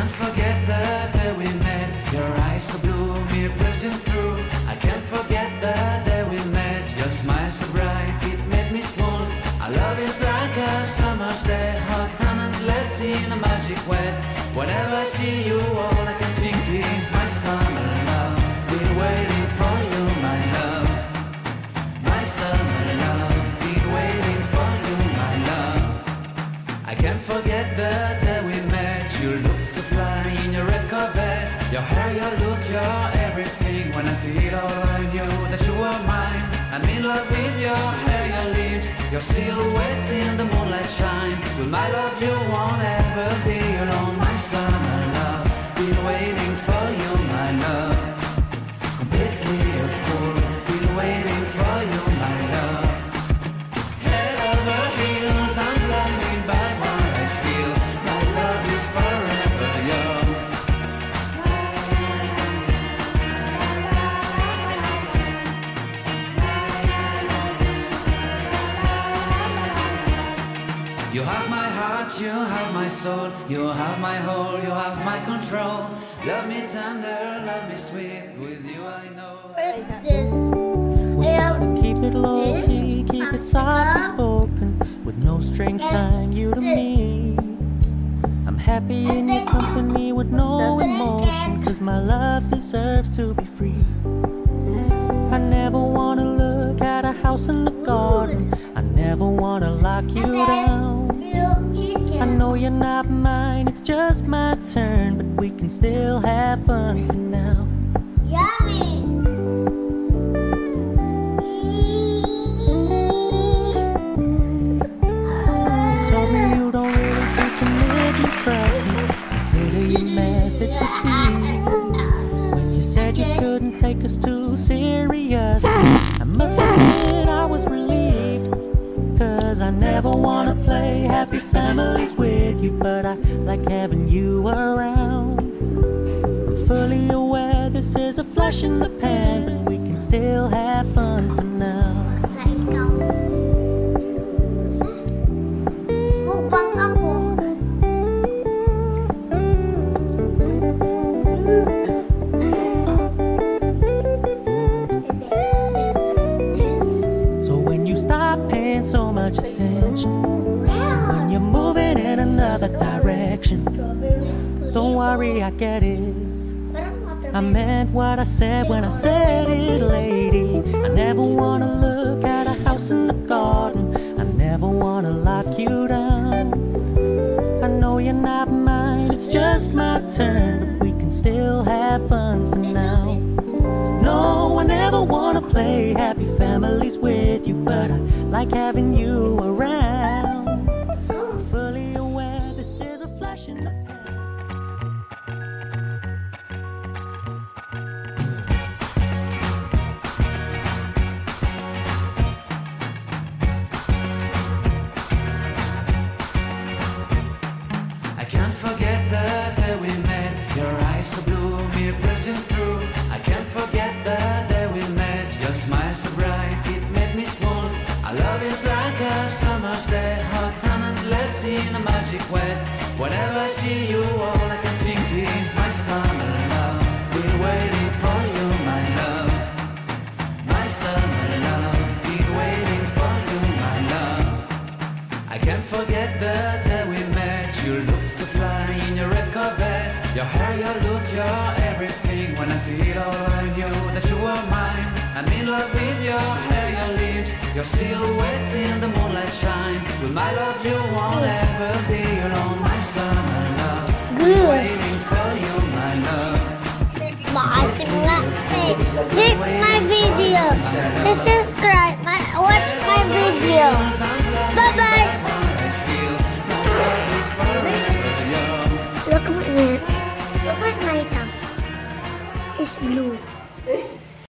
can't forget the day we met. Your eyes so blue, me piercing through. I can't forget the day we met. Your smile so bright, it made me swoon. Our love is like a summer's day, hot and endless in a magic way. Whenever I see you, all I can think is my summer love. Been waiting for you, my love. My summer love. Been waiting for you, my love. I can't forget the day we met. You looked so fly in your red Corvette. Your hair, your look, your everything. When I see it all, I knew that you were mine. I'm in love with your hair, your lips, your silhouette in the moonlight shine. With my love, you won't ever be alone. My summer love, been waiting for you, my love. Completely a fool, been waiting for you, my love. Head over heels, I'm blinded by what I feel. My love is forever yours. You have my heart, you have my soul, you have my whole, you have my control. Love me tender, love me sweet, with you I know. We wanna keep it low key, keep it softly spoken, with no strings tying you to me. I'm happy in your company with no emotion, cause my love deserves to be free. I never wanna look at a house in the garden, I never wanna lock you down. I know you're not mine, it's just my turn, but we can still have fun for now. Yummy! You told me you don't really think commit, you trust me. Consider your message received. When you said you couldn't take us too seriously, I must admit I was relieved. Cause I never wanna play happy families with you, but I like having you around. I'm fully aware this is a flash in the pan, but we can still have fun for now. Mukbang ako. So when you stop paying so much attention, when you're moving in another direction, don't worry, I get it. I meant what I said when I said it, lady. I never wanna look at a house in the garden, I never wanna lock you down. I know you're not mine, it's just my turn, but we can still have fun for now. No, I never wanna play happy families with you, but I like having you around. I'm fully aware this is a flash in the pan. I can't forget the day we met. Your eyes so blue, me piercing through. I can't forget the day we met. Your smile so bright, it made me swoon. Our love is like a summer's day, hot and endless in a magic way. Whenever I see you, all I can think is my summer love. Been waiting for you, my love. My summer love. Been waiting for you, my love. I can't forget the day we met. You looked so fly in your red Corvette. Your hair, your look, your everything. When I see it all, I knew that you were mine. I'm in love with your hair, your lips, your silhouette in the moonlight shine. With my love, you won't ever be alone. My summer love, Good. waiting for you, my love. Maasim nga. Hey, this is my video. This is